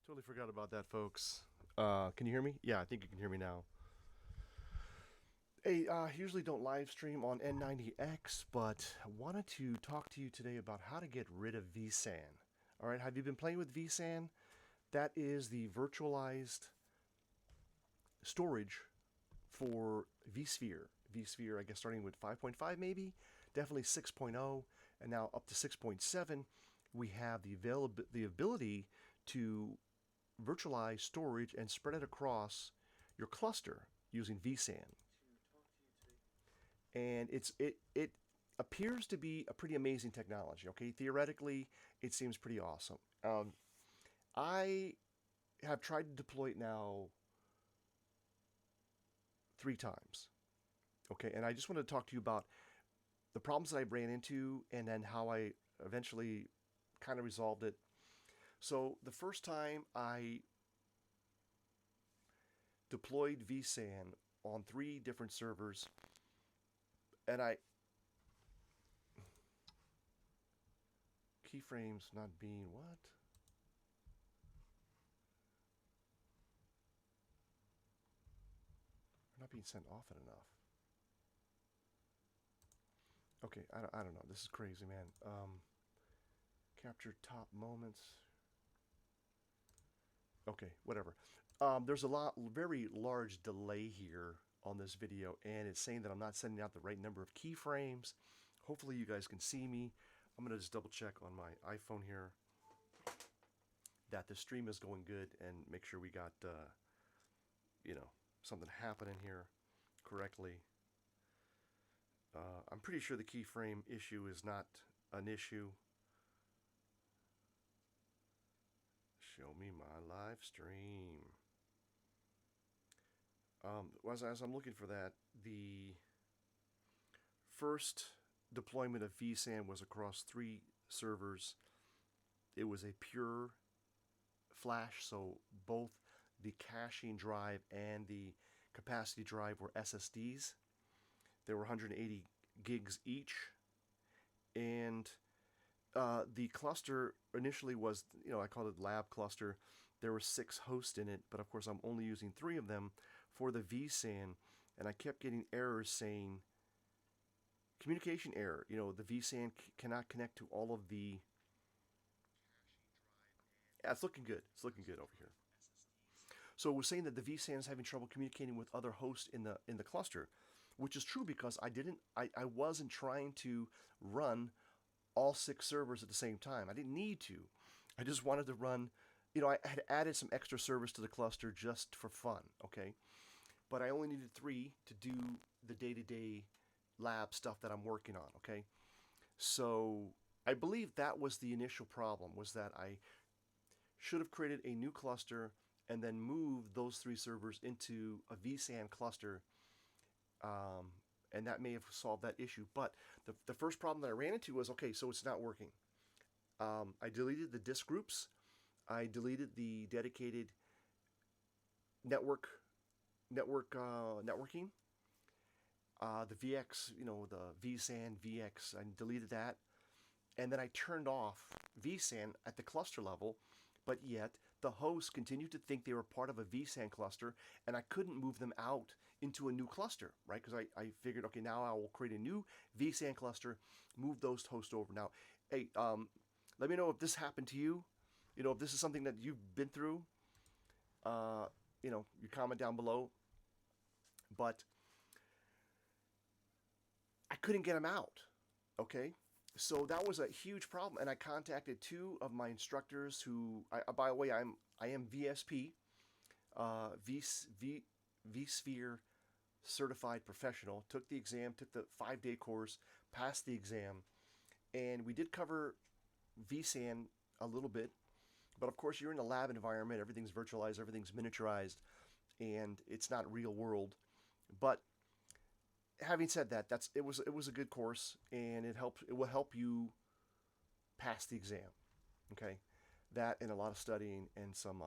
Totally forgot about that, folks. Can you hear me? Yeah, I think you can hear me now. Hey, I usually don't live stream on N90X, but I wanted to talk to you today about how to get rid of vSAN. All right, have you been playing with vSAN? That is the virtualized storage for vSphere. vSphere, I guess, starting with 5.5 maybe, definitely 6.0, and now up to 6.7. We have the ability to virtualize storage and spread it across your cluster using vSAN. And it appears to be a pretty amazing technology. Okay, theoretically, it seems pretty awesome. I have tried to deploy it now 3 times. Okay, and I just want to talk to you about the problems that I ran into and then how I eventually kind of resolved it. So the first time I deployed vSAN on 3 different servers, and keyframes not being what? They're not being sent often enough. Okay, I don't know. This is crazy, man. Capture top moments. Okay, whatever. There's a very large delay here on this video, and it's saying that I'm not sending out the right number of keyframes. Hopefully you guys can see me. I'm going to just double check on my iPhone here that the stream is going good and make sure we got, something happening here correctly. I'm pretty sure the keyframe issue is not an issue. Show me my live stream. As I'm looking for that, the first deployment of vSAN was across 3 servers. It was a pure flash, so both the caching drive and the capacity drive were SSDs. They were 180 gigs each, and the cluster initially was, I called it lab cluster. There were 6 hosts in it, but of course I'm only using 3 of them for the vSAN, and I kept getting errors saying communication error. The vSAN cannot connect to all of the. Yeah, it's looking good. It's looking good over here. So it was saying that the vSAN is having trouble communicating with other hosts in the cluster, which is true because I wasn't trying to run all 6 servers at the same time. I didn't need to. I just wanted to run. I had added some extra servers to the cluster just for fun. Okay, but I only needed 3 to do the day-to-day lab stuff that I'm working on. Okay, so I believe that was the initial problem, was that I should have created a new cluster and then moved those 3 servers into a vSAN cluster, and that may have solved that issue. But the first problem that I ran into was, okay, so it's not working. I deleted the disk groups. I deleted the dedicated networking. The VX, the vSAN VX, I deleted that. And then I turned off vSAN at the cluster level, but yet the hosts continued to think they were part of a vSAN cluster, and I couldn't move them out into a new cluster, right? Because I figured, okay, now I will create a new vSAN cluster, move those hosts over. Now, hey, let me know if this happened to you. If this is something that you've been through. You comment down below. But I couldn't get them out. Okay, so that was a huge problem, and I contacted 2 of my instructors who, by the way, I am VSP, vSphere certified professional. Took the exam, took the 5-day course, passed the exam, and we did cover vSAN a little bit. But of course, you're in a lab environment. Everything's virtualized, everything's miniaturized, and it's not real world. But having said that, it was a good course, and it will help you pass the exam. Okay, that and a lot of studying and some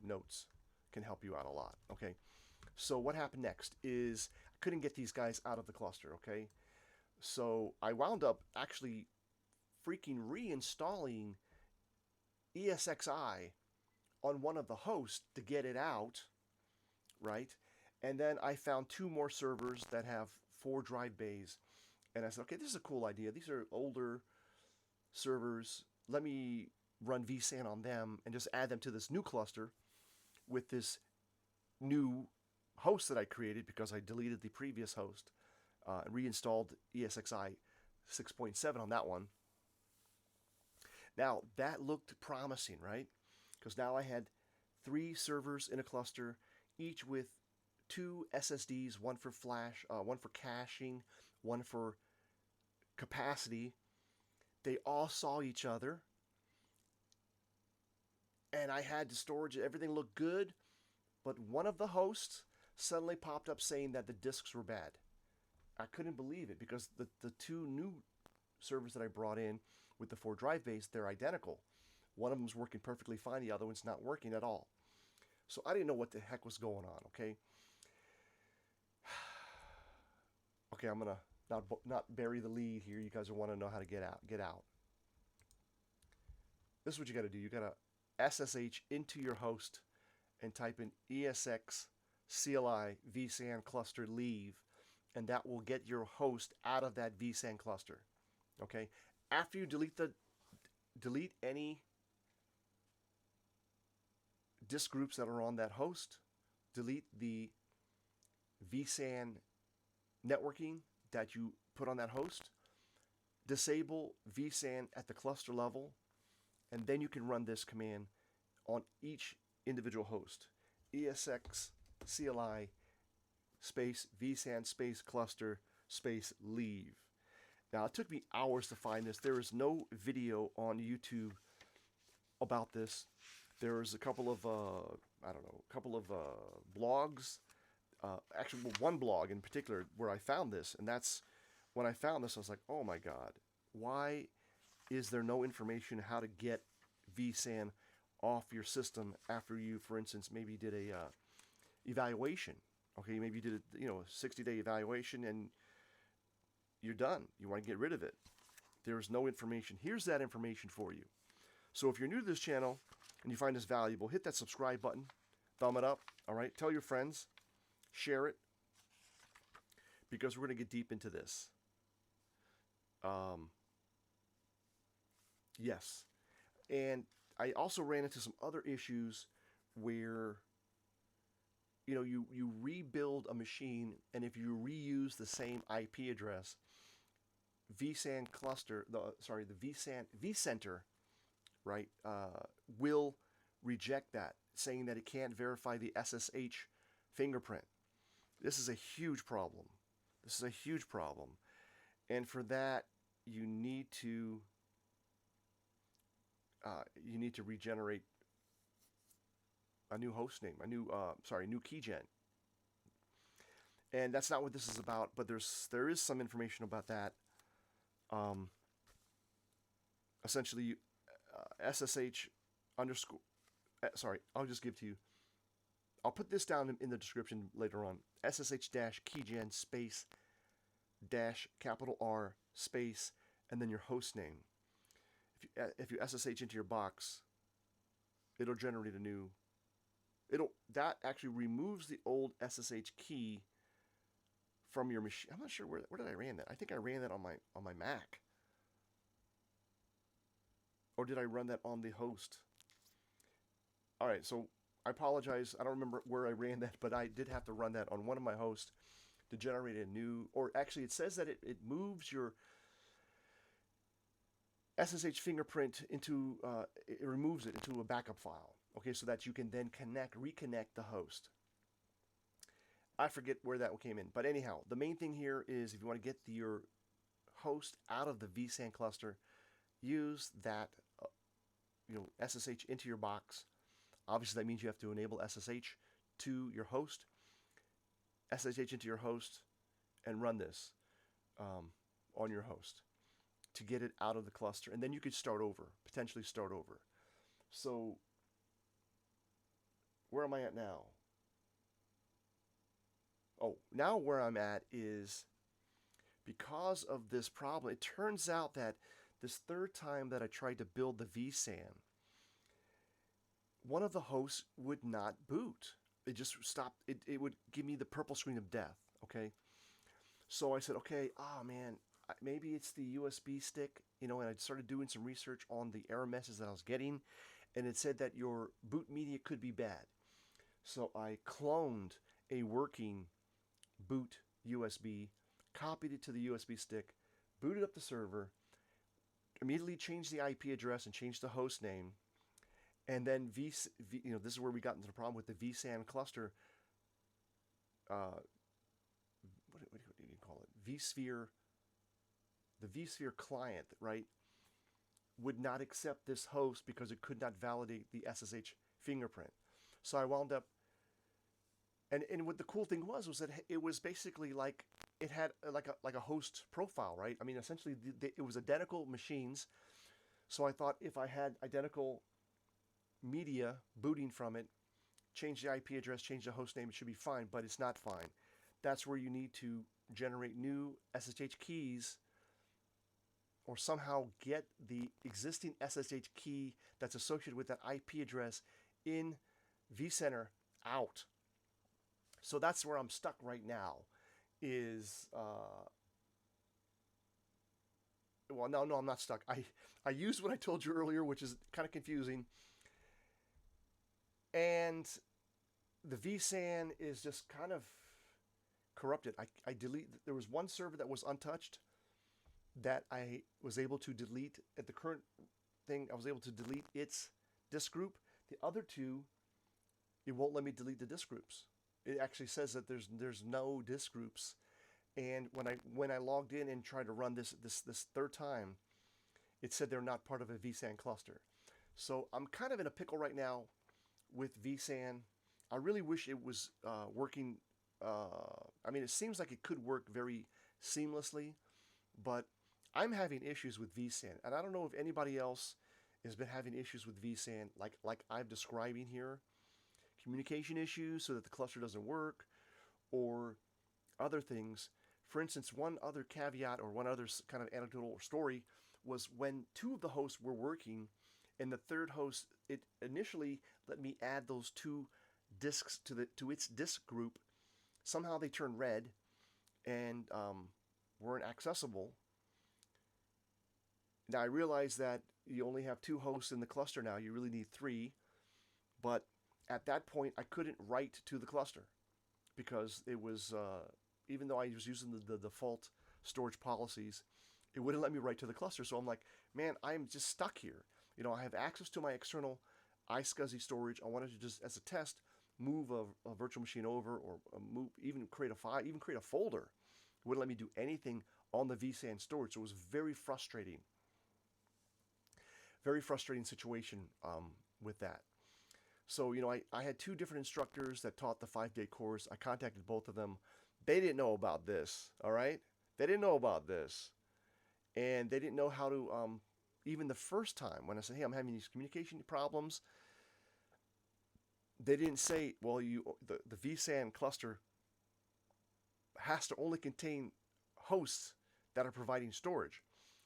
notes can help you out a lot. Okay, so what happened next is I couldn't get these guys out of the cluster. Okay, so I wound up actually freaking reinstalling ESXi on one of the hosts to get it out, right? And then I found 2 more servers that have 4 drive bays. And I said, okay, this is a cool idea. These are older servers. Let me run vSAN on them and just add them to this new cluster with this new host that I created because I deleted the previous host and reinstalled ESXi 6.7 on that one. Now, that looked promising, right? Because now I had 3 servers in a cluster, each with 2 SSDs, one for flash, one for caching, one for capacity. They all saw each other. And I had the storage, everything looked good, but one of the hosts suddenly popped up saying that the disks were bad. I couldn't believe it because the 2 new servers that I brought in with the 4 drive bays, they're identical. One of them's working perfectly fine, the other one's not working at all. So I didn't know what the heck was going on, okay? Okay, I'm going to not bury the lead here. You guys want to know how to get out. This is what you got to do. You got to SSH into your host and type in ESX CLI vSAN cluster leave, and that will get your host out of that vSAN cluster. Okay? After you delete any disk groups that are on that host, delete the vSAN networking that you put on that host, disable vSAN at the cluster level, and then you can run this command on each individual host. ESX CLI space vSAN space cluster space leave. Now, it took me hours to find this. There is no video on YouTube about this. There's a couple of, blogs. Actually, one blog in particular where I found this. And that's, when I found this, I was like, oh my God, why is there no information how to get vSAN off your system after you, for instance, maybe did a evaluation? Okay, maybe you did a 60-day evaluation and you're done. You want to get rid of it. There's no information. Here's that information for you. So if you're new to this channel and you find this valuable, hit that subscribe button, thumb it up, all right? Tell your friends, share it, because we're going to get deep into this. Yes. And I also ran into some other issues where you rebuild a machine, and if you reuse the same IP address, vSAN cluster, the vCenter, right, will reject that, saying that it can't verify the SSH fingerprint. This is a huge problem. And for that, you need to regenerate a new host name, new keygen. And that's not what this is about, but there is some information about that. Essentially, SSH underscore, I'll just give to you. I'll put this down in the description later on. SSH-keygen space dash capital R space and then your host name. If you SSH into your box, it'll generate a new. That actually removes the old SSH key from your machine. I'm not sure where did I ran that. I think I ran that on my Mac. Or did I run that on the host? All right, so I apologize. I don't remember where I ran that, but I did have to run that on one of my hosts to generate a new, or actually it says that it moves your SSH fingerprint into, it removes it into a backup file, okay, so that you can then reconnect the host. I forget where that came in, but anyhow, the main thing here is if you want to get your host out of the vSAN cluster, use that, SSH into your box. Obviously, that means you have to enable SSH to your host, SSH into your host, and run this on your host to get it out of the cluster. And then you could potentially start over. So where am I at now? Oh, now where I'm at is because of this problem, it turns out that this third time that I tried to build the vSAN, one of the hosts would not boot. It just stopped. It would give me the purple screen of death. Okay. So I said, okay, man, maybe it's the USB stick, and I started doing some research on the error messages that I was getting, and it said that your boot media could be bad. So I cloned a working boot USB, copied it to the USB stick, booted up the server, immediately changed the IP address and changed the host name, and then this is where we got into the problem with the vSAN cluster. What do you call it? vSphere, the vSphere client, right, would not accept this host because it could not validate the SSH fingerprint. So I wound up, and what the cool thing was that it was basically like it had like a host profile, right? I mean, essentially it was identical machines. So I thought if I had identical media booting from it, change the IP address, change the host name, it should be fine, but it's not fine. That's where you need to generate new SSH keys or somehow get the existing SSH key that's associated with that IP address in vCenter out. So that's where I'm stuck right now is, well, no, I'm not stuck. I used what I told you earlier, which is kind of confusing. And the vSAN is just kind of corrupted. I delete. There was one server that was untouched that I was able to delete. At the current thing, I was able to delete its disk group. The other two, it won't let me delete the disk groups. It actually says that there's no disk groups. And when I logged in and tried to run this third time, it said they're not part of a vSAN cluster. So I'm kind of in a pickle right now with vSAN. I really wish it was working. I mean, it seems like it could work very seamlessly, but I'm having issues with vSAN, and I don't know if anybody else has been having issues with vSAN like I'm describing here. Communication issues so that the cluster doesn't work, or other things. For instance, one other caveat or one other kind of anecdotal story was when two of the hosts were working, and the third host, it initially let me add those two disks to its disk group. Somehow they turned red and weren't accessible. Now I realize that you only have two hosts in the cluster now. You really need three. But at that point, I couldn't write to the cluster because it was, even though I was using the default storage policies, it wouldn't let me write to the cluster. So I'm like, man, I'm just stuck here. I have access to my external iSCSI storage. I wanted to just, as a test, move a virtual machine over, or even create a file, even create a folder. It wouldn't let me do anything on the vSAN storage. So it was very frustrating. Very frustrating situation with that. So, I had two different instructors that taught the 5-day course. I contacted both of them. They didn't know about this, all right? They didn't know about this. And they didn't know how to, even the first time when I said, hey, I'm having these communication problems, they didn't say, well, the vSAN cluster has to only contain hosts that are providing storage.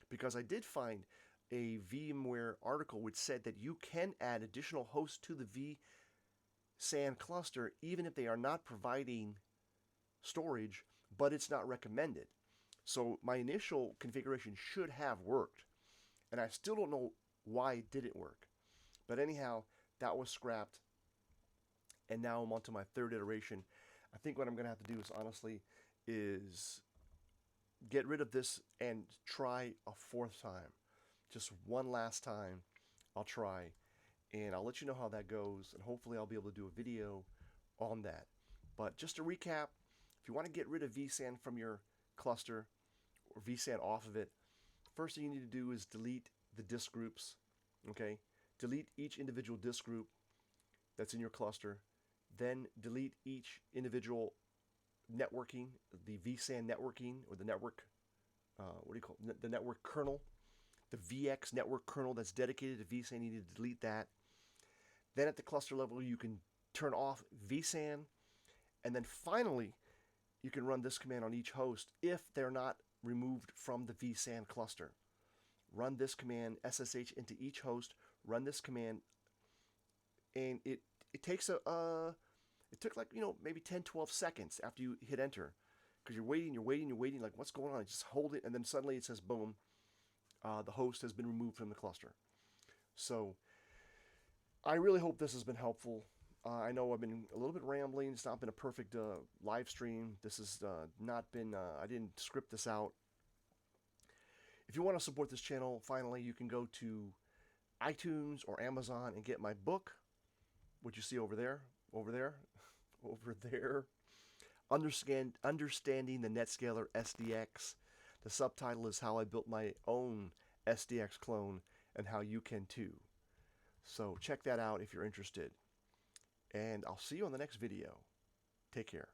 Because I did find a VMware article which said that you can add additional hosts to the vSAN cluster even if they are not providing storage, but it's not recommended. So my initial configuration should have worked, and I still don't know why it didn't work. But anyhow, that was scrapped, and now I'm on to my third iteration. I think what I'm going to have to do is get rid of this and try a fourth time. Just one last time, I'll try, and I'll let you know how that goes, and hopefully I'll be able to do a video on that. But just to recap, if you want to get rid of vSAN from your cluster, or vSAN off of it, first thing you need to do is delete the disk groups, okay? Delete each individual disk group that's in your cluster, then delete each individual networking, the vSAN networking, or the network, the network kernel, the VX network kernel that's dedicated to vSAN, you need to delete that. Then at the cluster level, you can turn off vSAN, and then finally, you can run this command on each host if they're not removed from the vSAN cluster. Run this command, SSH into each host, run this command and it takes it took like, you know, maybe 10-12 seconds after you hit enter, because you're waiting, like what's going on? Just hold it, and then suddenly it says boom, the host has been removed from the cluster. So I really hope this has been helpful. I know I've been a little bit rambling. It's not been a perfect live stream. This has not been, I didn't script this out. If you want to support this channel, finally, you can go to iTunes or Amazon and get my book, which you see over there, over there, over there. Understanding the NetScaler SDX. The subtitle is How I Built My Own SDX Clone and How You Can Too. So check that out if you're interested. And I'll see you on the next video. Take care.